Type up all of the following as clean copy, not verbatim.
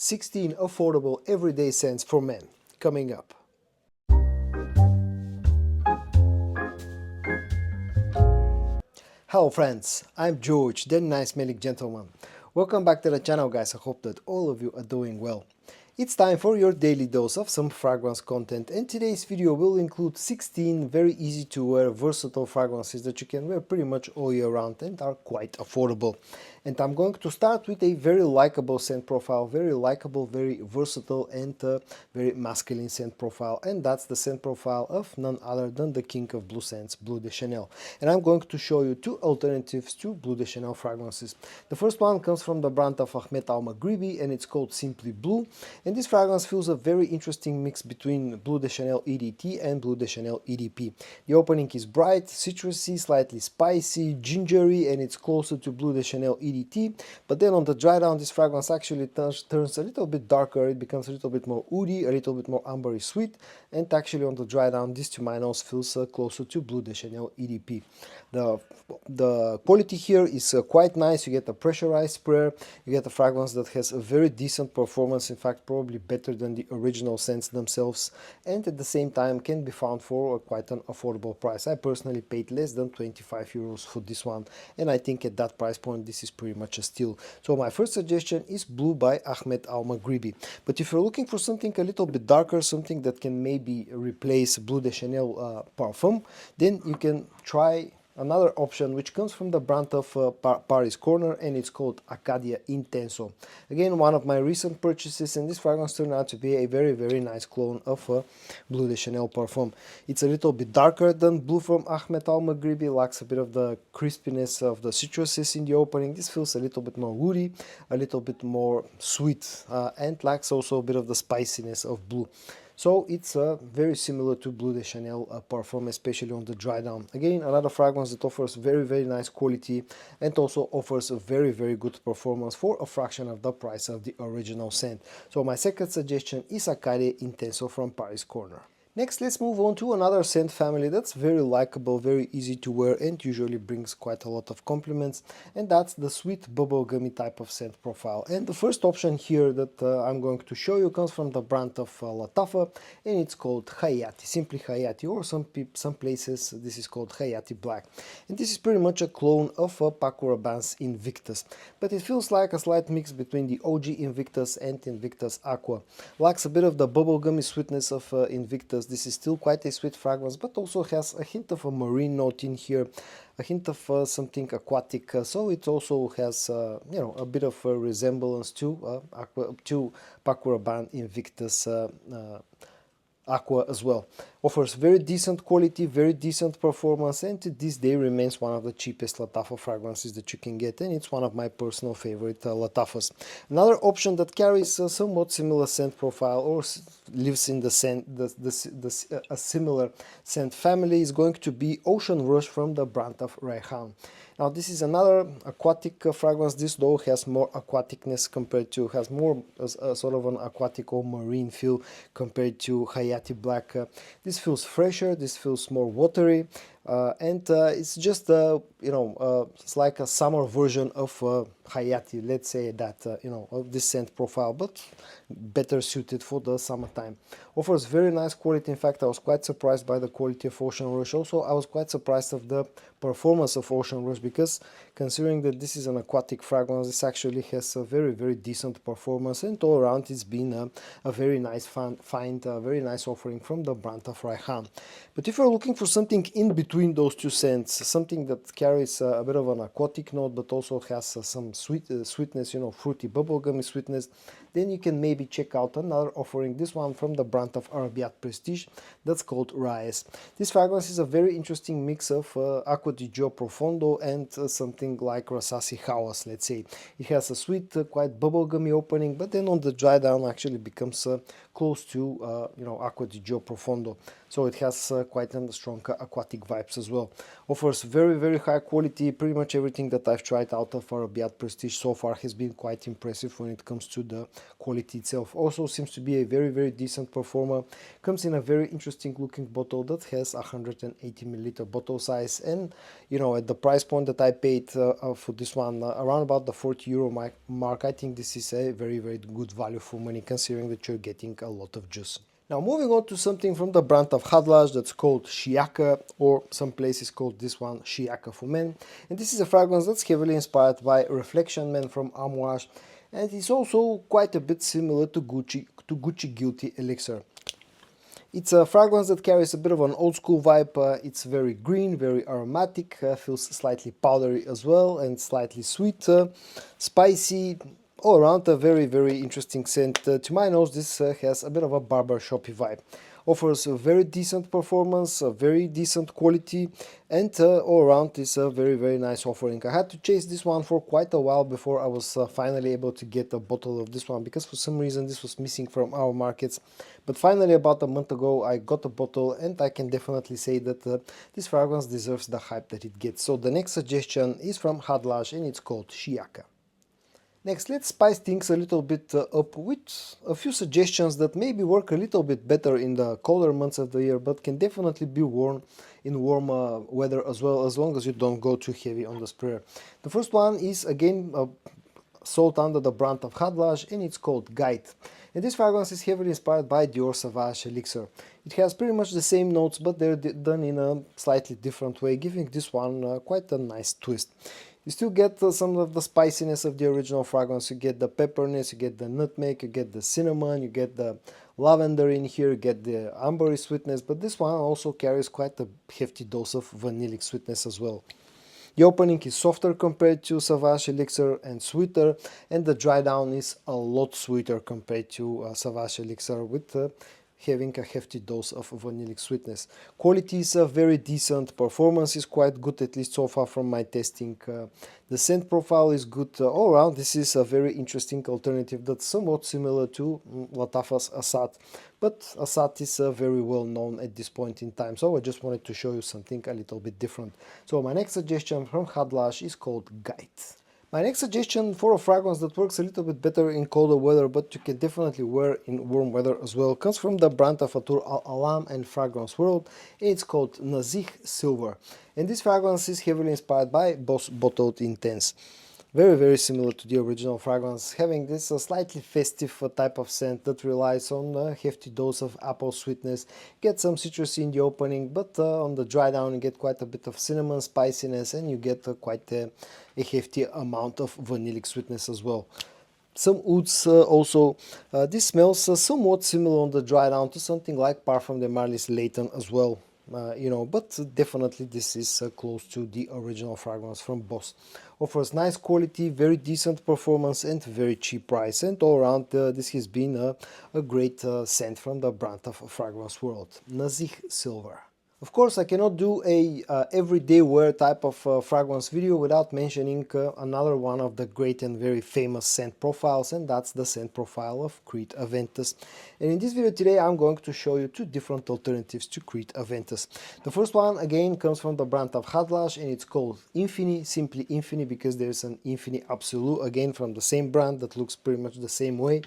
16 affordable everyday scents for men, coming up. Hello friends, I'm George, the nice smelling gentleman. Welcome back to the channel guys, I hope that all of you are doing well. It's time for your daily dose of some fragrance content, and today's video will include 16 very easy to wear versatile fragrances that you can wear pretty much all year round and are quite affordable. And I'm going to start with a very likable scent profile, very likable, very versatile and very masculine scent profile, and that's the scent profile of none other than the king of blue scents, Bleu de Chanel. And I'm going to show you two alternatives to Bleu de Chanel fragrances. The first one comes from the brand of Ahmed Maghribi and it's called Simply Blue. And this fragrance feels a very interesting mix between Bleu de Chanel EDT and Bleu de Chanel EDP. The opening is bright, citrusy, slightly spicy, gingery, and it's closer to Bleu de Chanel EDT. But then on the dry down, this fragrance actually turns a little bit darker. It becomes a little bit more woody, a little bit more ambery sweet. And actually on the dry down, this to my nose feels closer to Bleu de Chanel EDP. The quality here is quite nice. You get a pressurized sprayer. You get a fragrance that has a very decent performance. In fact, probably better than the original scents themselves, and at the same time can be found for quite an affordable price. I personally paid less than 25 euros for this one, and I think at that price point this is pretty much a steal. So my first suggestion is Blue by Ahmed Maghribi. But if you're looking for something a little bit darker, something that can maybe replace Bleu de Chanel Parfum, then you can try another option which comes from the brand of Paris Corner, and it's called Acadia Intenso. Again, one of my recent purchases, and this fragrance turned out to be a very nice clone of Bleu de Chanel Parfum. It's a little bit darker than Blue from Ahmed Maghribi, lacks a bit of the crispiness of the citruses in the opening. This feels a little bit more woody, a little bit more sweet, and lacks also a bit of the spiciness of Blue. So it's very similar to Bleu de Chanel Parfum, especially on the dry down. Again, another fragrance that offers very nice quality and also offers a very good performance for a fraction of the price of the original scent. So my second suggestion is Acadia Intenso from Paris Corner. Next, let's move on to another scent family that's very likable, very easy to wear, and usually brings quite a lot of compliments, and that's the sweet bubblegummy type of scent profile. And the first option here that I'm going to show you comes from the brand of Lattafa, and it's called Hayaati, simply Hayaati, or some places this is called Hayaati Black. And this is pretty much a clone of Paco Rabanne's Invictus, but it feels like a slight mix between the OG Invictus and Invictus Aqua. Lacks a bit of the bubblegummy sweetness of Invictus. This is still quite a sweet fragrance, but also has a hint of a marine note in here, a hint of something aquatic. So it also has, you know, a bit of a resemblance to Paco Rabanne Invictus Aqua as well. Offers very decent quality, very decent performance, and to this day remains one of the cheapest Lattafa fragrances that you can get, and it's one of my personal favorite Lattafas. Another option that carries a somewhat similar scent profile or lives in the scent, a similar scent family is going to be Ocean Rush from the brand of Raees. Now this is another aquatic fragrance. This though has more aquaticness compared to, has more sort of an aquatic or marine feel compared to Hayaati Black. This feels fresher, this feels more watery, and it's just you know, it's like a summer version of Hayaati, let's say that, you know, of this scent profile, but better suited for the summertime. Offers very nice quality. In fact, I was quite surprised by the quality of Ocean Rush. Also, I was quite surprised of the performance of Ocean Rush, because considering that this is an aquatic fragrance, this actually has a very decent performance, and all around it's been a very nice find, a very nice offering from the brand of Raees. But if you're looking for something in between those two scents, something that carries a bit of an aquatic note but also has some sweetness, you know, fruity bubblegummy sweetness, then you can maybe check out another offering, this one from the brand of Arabiyat Prestige, that's called Raees. This fragrance is a very interesting mix of Acqua di Gio Profondo and something like Rasasi Hawas, let's say. It has a sweet, quite bubblegummy opening, but then on the dry down actually becomes close to, you know, Acqua di Gio Profondo. So it has quite a strong aquatic vibes as well. Offers very high quality. Pretty much everything that I've tried out of Arabiyat Prestige so far has been quite impressive when it comes to the quality itself. Also seems to be a very decent performer. Comes in a very interesting looking bottle that has 180 milliliter bottle size, and you know, at the price point that I paid for this one, around about the 40 euro mark, I think this is a very, very good value for money, considering that you're getting a lot of juice. Now moving on to something from the brand of Hadlaj that's called Shiaka, or some places called this one Shiaka for men. And this is a fragrance that's heavily inspired by Reflection Man from Amouage, and it's also quite a bit similar to Gucci Guilty Elixir. It's a fragrance that carries a bit of an old school vibe. It's very green, very aromatic, feels slightly powdery as well, and slightly sweet, spicy, all around a very, very interesting scent. To my nose, this has a bit of a barbershoppy vibe. Offers a very decent performance, a very decent quality, and all around is a very, very nice offering. I had to chase this one for quite a while before I was finally able to get a bottle of this one, because for some reason this was missing from our markets. But finally, about a month ago, I got a bottle, and I can definitely say that this fragrance deserves the hype that it gets. So the next suggestion is from Hadlaj, and it's called Shiaka. Next, let's spice things a little bit up with a few suggestions that maybe work a little bit better in the colder months of the year, but can definitely be worn in warm weather as well, as long as you don't go too heavy on the sprayer. The first one is again sold under the brand of Hadlaj, and it's called Guide. And this fragrance is heavily inspired by Dior Sauvage Elixir. It has pretty much the same notes, but they're done in a slightly different way, giving this one quite a nice twist. You still get some of the spiciness of the original fragrance. You get the pepperness, you get the nutmeg, you get the cinnamon, you get the lavender in here, you get the ambery sweetness, but this one also carries quite a hefty dose of vanillic sweetness as well. The opening is softer compared to Sauvage Elixir and sweeter, and the dry down is a lot sweeter compared to Sauvage Elixir, with having a hefty dose of vanillic sweetness. Quality is very decent, performance is quite good, at least so far from my testing. The scent profile is good all around. This is a very interesting alternative that's somewhat similar to Lattafa's Assad, but Assad is very well known at this point in time, so I just wanted to show you something a little bit different. So my next suggestion from Hadlaj is called Guide. My next suggestion for a fragrance that works a little bit better in colder weather, but you can definitely wear in warm weather as well, comes from the brand of Atour Al-Alam and Fragrance World. It's called Nazik Silver. And this fragrance is heavily inspired by Boss Bottled Intense. Very, very similar to the original fragrance, having this slightly festive type of scent that relies on a hefty dose of apple sweetness. Get some citrus in the opening, but on the dry down you get quite a bit of cinnamon spiciness, and you get quite a hefty amount of vanillic sweetness as well. Some ouds also. This smells somewhat similar on the dry down to something like Parfum de Marlis Layton as well. You know, but definitely this is close to the original fragrance from Boss. Offers nice quality, very decent performance, and very cheap price. And all around, this has been a great scent from the brand of Fragrance World, Nazik Silver. Of course, I cannot do a everyday wear type of fragrance video without mentioning another one of the great and very famous scent profiles, and that's the scent profile of Creed Aventus. And in this video today, I'm going to show you two different alternatives to Creed Aventus. The first one, again, comes from the brand of Hadlaj, and it's called Infini, simply Infini, because there's an Infini Absolute, again from the same brand, that looks pretty much the same way.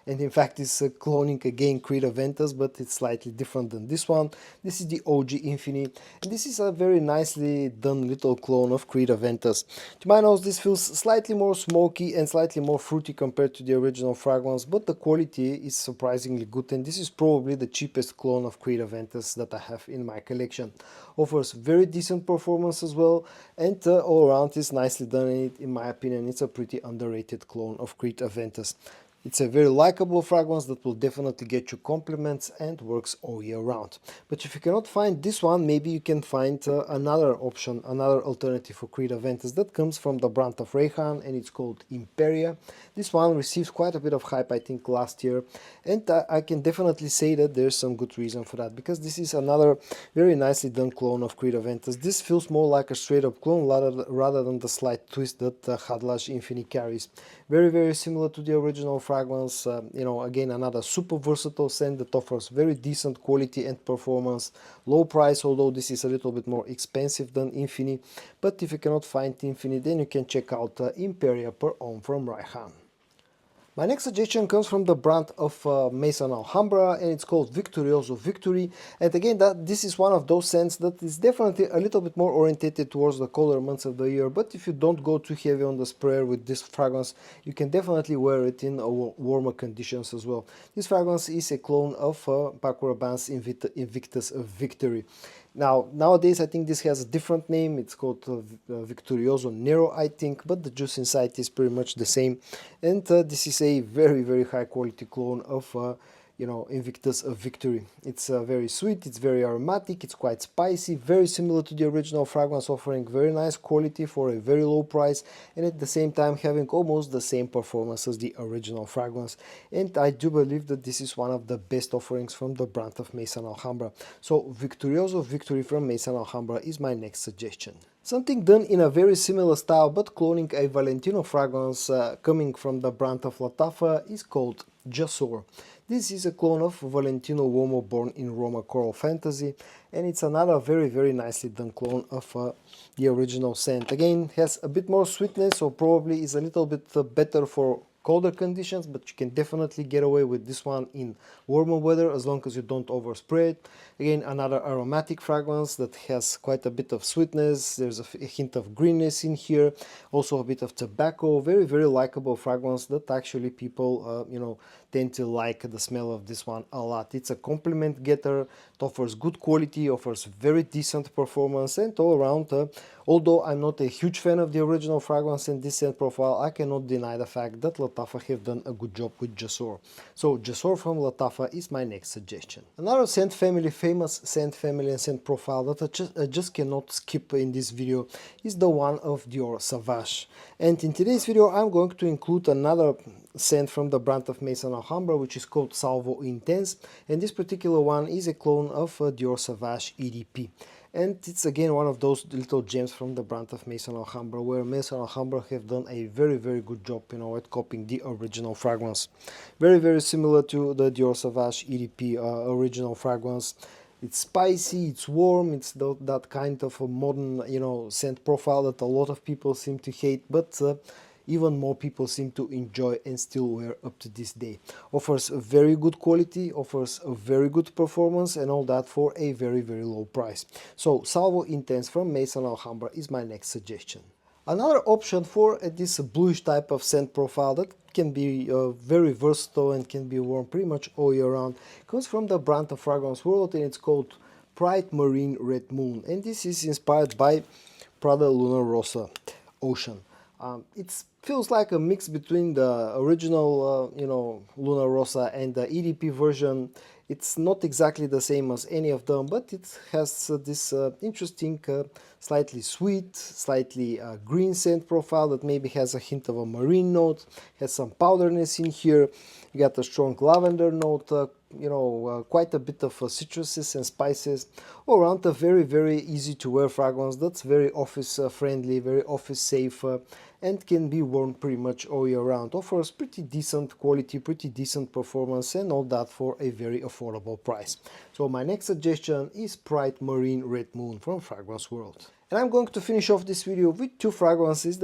And in fact it's cloning again Creed Aventus, but it's slightly different than this one. This is the OG Infini, and this is a very nicely done little clone of Creed Aventus. To my nose, this feels slightly more smoky and slightly more fruity compared to the original fragrance, but the quality is surprisingly good, and this is probably the cheapest clone of Creed Aventus that I have in my collection. Offers very decent performance as well, and all around is nicely done. In my opinion, it's a pretty underrated clone of Creed Aventus. It's a very likable fragrance that will definitely get you compliments and works all year round. But if you cannot find this one, maybe you can find another option, another alternative for Creed Aventus that comes from the brand of Rayhan, and it's called Imperia. This one received quite a bit of hype, I think, last year, and I can definitely say that there's some good reason for that, because this is another very nicely done clone of Creed Aventus. This feels more like a straight up clone rather than the slight twist that Hadlaj Infini carries. Very, very similar to the original fragrance. You know, again, another super versatile scent that offers very decent quality and performance. Low price, although this is a little bit more expensive than Infini. But if you cannot find Infini, then you can check out Imperia Per Homme from Rayhan. My next suggestion comes from the brand of Maison Alhambra, and it's called Victorioso Victory. And again, this is one of those scents that is definitely a little bit more orientated towards the colder months of the year, but if you don't go too heavy on the sprayer with this fragrance, you can definitely wear it in warmer conditions as well. This fragrance is a clone of Paco Rabanne's Invictus Victory. Now, nowadays I think this has a different name. It's called Victorioso Nero, I think, but the juice inside is pretty much the same. And this is a very, very high quality clone of Invictus Victory. It's very sweet, it's very aromatic, it's quite spicy, very similar to the original fragrance, offering very nice quality for a very low price, and at the same time having almost the same performance as the original fragrance. And I do believe that this is one of the best offerings from the brand of Maison Alhambra. So Victorioso Victory from Maison Alhambra is my next suggestion. Something done in a very similar style but cloning a Valentino fragrance coming from the brand of Lattafa is called Jasoor. This is a clone of Valentino Uomo born in Roma Coral Fantasy, and it's another very, very nicely done clone of the original scent. Again, has a bit more sweetness, so probably is a little bit better for colder conditions, but you can definitely get away with this one in warmer weather as long as you don't overspray it. Again, another aromatic fragrance that has quite a bit of sweetness. There's a hint of greenness in here, also a bit of tobacco. Very, very likable fragrance that actually people tend to like the smell of this one a lot. It's a compliment getter. It offers good quality, offers very decent performance, and all around, although I'm not a huge fan of the original fragrance and this scent profile, I cannot deny the fact that Lattafa have done a good job with Jasoor. So Jasoor from Lattafa is my next suggestion. Another scent family, famous scent family and scent profile that I just cannot skip in this video is the one of Dior Sauvage. And in today's video I'm going to include another scent from the brand of Maison Alhambra, which is called Salvo Intense, and this particular one is a clone of Dior Sauvage EDP. And it's again one of those little gems from the brand of Maison Alhambra, where Maison Alhambra have done a very, very good job, at copying the original fragrance. Very, very similar to the Dior Sauvage EDP original fragrance. It's spicy, it's warm, it's that kind of a modern, scent profile that a lot of people seem to hate, but even more people seem to enjoy and still wear up to this day. Offers a very good quality, offers a very good performance, and all that for a very, very low price. So Salvo Intense from Maison Alhambra is my next suggestion. Another option for this bluish type of scent profile that can be very versatile and can be worn pretty much all year round comes from the brand of Fragrance World, and it's called Bright Marine Red Moon, and this is inspired by Prada Luna Rossa Ocean. It feels like a mix between the original, Luna Rossa and the EDP version. It's not exactly the same as any of them, but it has this interesting, slightly sweet, slightly green scent profile that maybe has a hint of a marine note, has some powderness in here. You got a strong lavender note, quite a bit of citruses and spices. All around a very, very easy to wear fragrance that's very office friendly, very office safe, and can be worn pretty much all year round. Offers pretty decent quality, pretty decent performance, and all that for a very affordable price. So my next suggestion is Bright Marine Red Moon from Fragrance World. And I'm going to finish off this video with two fragrances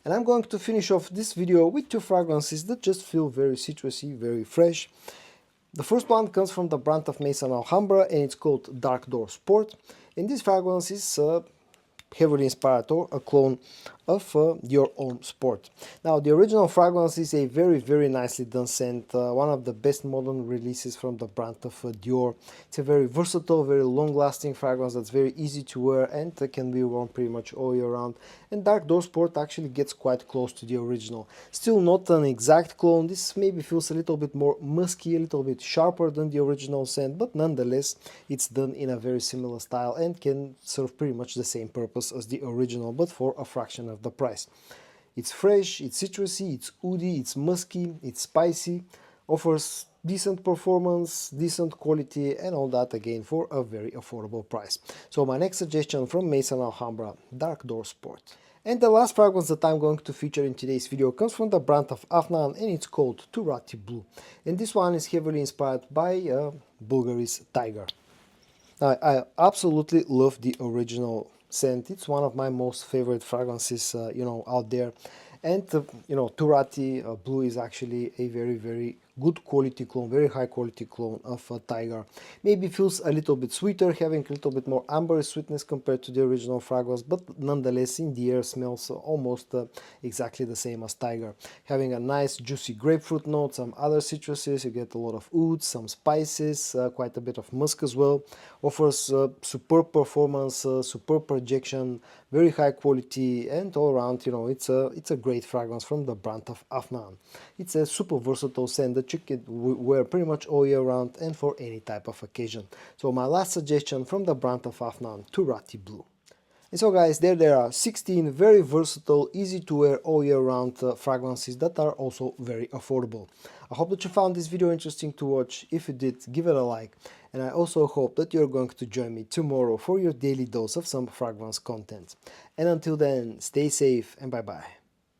And I'm going to finish off this video with two fragrances that just feel very citrusy, very fresh. The first one comes from the brand of Maison Alhambra, and it's called Dark Door Sport. And this fragrance is heavily inspired, or a clone of Your Own Sport. Now, the original fragrance is a very, very nicely done scent, one of the best modern releases from the brand of Dior. It's a very versatile, very long-lasting fragrance that's very easy to wear and can be worn pretty much all year round. And Dark Door Sport actually gets quite close to the original. Still not an exact clone. This maybe feels a little bit more musky, a little bit sharper than the original scent, but nonetheless, it's done in a very similar style and can serve pretty much the same purpose as the original, but for a fraction of the price. It's fresh, it's citrusy, it's woody, it's musky, it's spicy, offers decent performance, decent quality, and all that again for a very affordable price. So my next suggestion from Maison Alhambra, Dark Door Sport. And the last fragrance that I'm going to feature in today's video comes from the brand of Afnan, and it's called Turathi Blue. And this one is heavily inspired by Bulgari's tiger. Now, I absolutely love the original scent. It's one of my most favorite fragrances, out there. And you know, Turathi blue is actually a very good quality clone, very high quality clone of Tiger. Maybe feels a little bit sweeter, having a little bit more amber sweetness compared to the original fragrance, but nonetheless in the air smells almost exactly the same as Tiger. Having a nice juicy grapefruit note, some other citruses, you get a lot of oud, some spices, quite a bit of musk as well. Offers superb performance, superb projection, very high quality, and all around, you know, it's a great fragrance from the brand of Afnan. It's a super versatile scent that you can wear pretty much all year round and for any type of occasion. So my last suggestion from the brand of Afnan, Turathi Blue. And so guys, there are 16 very versatile, easy to wear all year round fragrances that are also very affordable. I hope that you found this video interesting to watch. If you did, give it a like. And I also hope that you're going to join me tomorrow for your daily dose of some fragrance content. And until then, stay safe and bye bye.